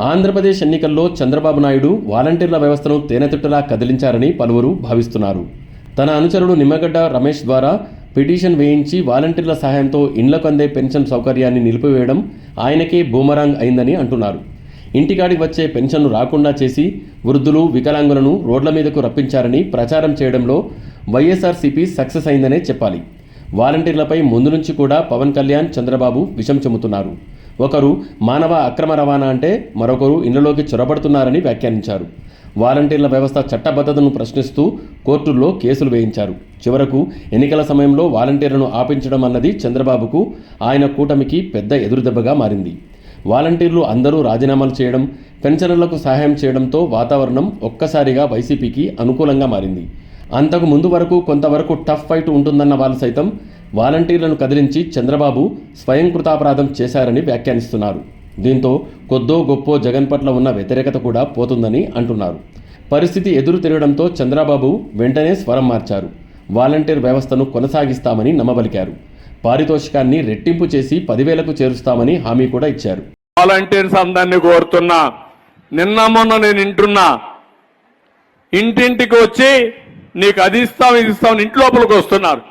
ఆంధ్రప్రదేశ్ ఎన్నికల్లో చంద్రబాబు నాయుడు వాలంటీర్ల వ్యవస్థను తేనెతుట్టలా కదిలించారని పలువురు భావిస్తున్నారు. తన అనుచరుడు నిమ్మగడ్డ రమేష్ ద్వారా పిటిషన్ వేయించి వాలంటీర్ల సహాయంతో ఇండ్లకు అందే పెన్షన్ సౌకర్యాన్ని నిలిపివేయడం ఆయనకే బూమరాంగ్ అయిందని అంటున్నారు. ఇంటికాడికి వచ్చే పెన్షన్ను రాకుండా చేసి వృద్ధులు, వికలాంగులను రోడ్ల మీదకు రప్పించారని ప్రచారం చేయడంలో వైఎస్ఆర్సీపీ సక్సెస్ అయిందనే చెప్పాలి. వాలంటీర్లపై ముందు నుంచి కూడా పవన్ కళ్యాణ్, చంద్రబాబు విషం చెబుతున్నారు. ఒకరు మానవ అక్రమ రవాణా అంటే మరొకరు ఇళ్లలోకి చొరబడుతున్నారని వ్యాఖ్యానించారు. వాలంటీర్ల వ్యవస్థ చట్టబద్ధతను ప్రశ్నిస్తూ కోర్టుల్లో కేసులు వేయించారు. చివరకు ఎన్నికల సమయంలో వాలంటీర్లను ఆపించడం అన్నది చంద్రబాబుకు, ఆయన కూటమికి పెద్ద ఎదురుదెబ్బగా మారింది. వాలంటీర్లు అందరూ రాజీనామాలు చేయడం, పెన్షనర్లకు సహాయం చేయడంతో వాతావరణం ఒక్కసారిగా వైసీపీకి అనుకూలంగా మారింది. అంతకు ముందు వరకు కొంతవరకు టఫ్ ఫైట్ ఉంటుందన్న వాళ్ళు సైతం వాలంటీర్లను కదిలించి చంద్రబాబు స్వయం కృతాపరాధం చేశారని వ్యాఖ్యానిస్తున్నారు. దీంతో కొద్దో గొప్పో జగన్ పట్ల ఉన్న వ్యతిరేకత కూడా పోతుందని అంటున్నారు. పరిస్థితి ఎదురు తిరగడంతో చంద్రబాబు వెంటనే స్వరం మార్చారు. వాలంటీర్ వ్యవస్థను కొనసాగిస్తామని నమ్మబలికారు. పారితోషికాన్ని రెట్టింపు చేసి 10,000కు చేరుస్తామని హామీ కూడా ఇచ్చారు. వాలంటీర్స్ అందరినీ కోరుతున్నా, నిన్న మొన్న నేను వింటున్నా, ఇంటింటికి వచ్చి నీకు అది ఇస్తాం ఇది ఇస్తామని ఇంట్లోపలికి వస్తున్నారు.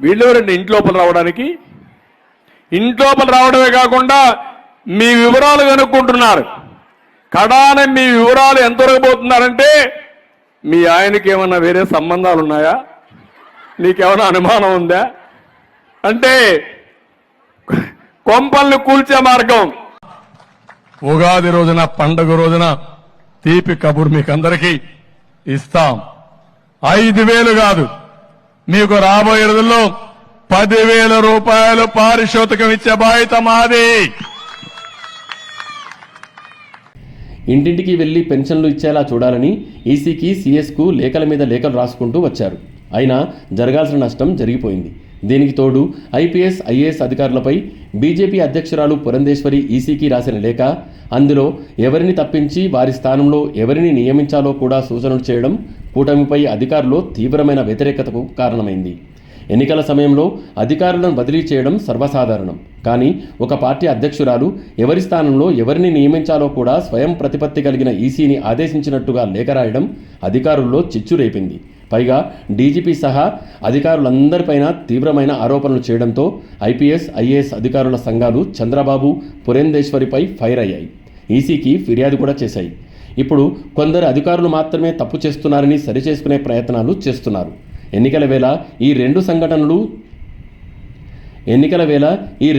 వీళ్ళెవరండి ఇంట్లోపల రావడానికి? ఇంట్లోపల రావడమే కాకుండా మీ వివరాలు కనుక్కుంటున్నారు. కడాన మీ వివరాలు ఎంతవరకు పోతున్నారంటే, మీ ఆయనకి ఏమన్నా వేరే సంబంధాలు ఉన్నాయా, నీకేమైనా అనుమానం ఉందా అంటే కొంపల్ని కూల్చే మార్గం. ఉగాది రోజున, పండుగ రోజున తీపి కబురు మీకందరికీ ఇస్తాం. 5,000 కాదు, మీకు రాబోయే రోజుల్లో 10,000 రూపాయలు పారితోషికం ఇచ్చే బాధ్యత మాది. ఇంటింటికి వెళ్లి పెన్షన్లు ఇచ్చేలా చూడాలని ఈసీకి, సీఎస్కు లేఖల మీద లేఖలు రాసుకుంటూ వచ్చారు. అయినా జరగాల్సిన నష్టం జరిగిపోయింది. దీనికి తోడు ఐపీఎస్, ఐఏఎస్ అధికారులపై బీజేపీ అధ్యక్షురాలు పురంధేశ్వరి ఈసీకి రాసిన లేఖ, అందులో ఎవరిని తప్పించి వారి స్థానంలో ఎవరిని నియమించాలో కూడా సూచనలు చేయడం కూటమిపై అధికారులు తీవ్రమైన వ్యతిరేకతకు కారణమైంది. ఎన్నికల సమయంలో అధికారులను బదిలీ చేయడం సర్వసాధారణం. కానీ ఒక పార్టీ అధ్యక్షురాలు ఎవరి స్థానంలో ఎవరిని నియమించాలో కూడా స్వయం ప్రతిపత్తి కలిగిన ఈసీని ఆదేశించినట్టుగా లేఖ రాయడం అధికారుల్లో చిచ్చు రేపింది. పైగా డీజీపీ సహా అధికారులందరిపైన తీవ్రమైన ఆరోపణలు చేయడంతో ఐపీఎస్, ఐఏఎస్ అధికారుల సంఘాలు చంద్రబాబు, పురంధేశ్వరిపై ఫైర్ అయ్యాయి. ఈసీకి ఫిర్యాదు కూడా చేశాయి. ఇప్పుడు కొందరు అధికారులు మాత్రమే తప్పు చేస్తున్నారని సరిచేసుకునే ప్రయత్నాలు చేస్తున్నారు. ఎన్నికల వేళ ఈ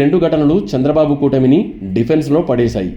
రెండు ఘటనలు చంద్రబాబు కూటమిని డిఫెన్స్లో పడేశాయి.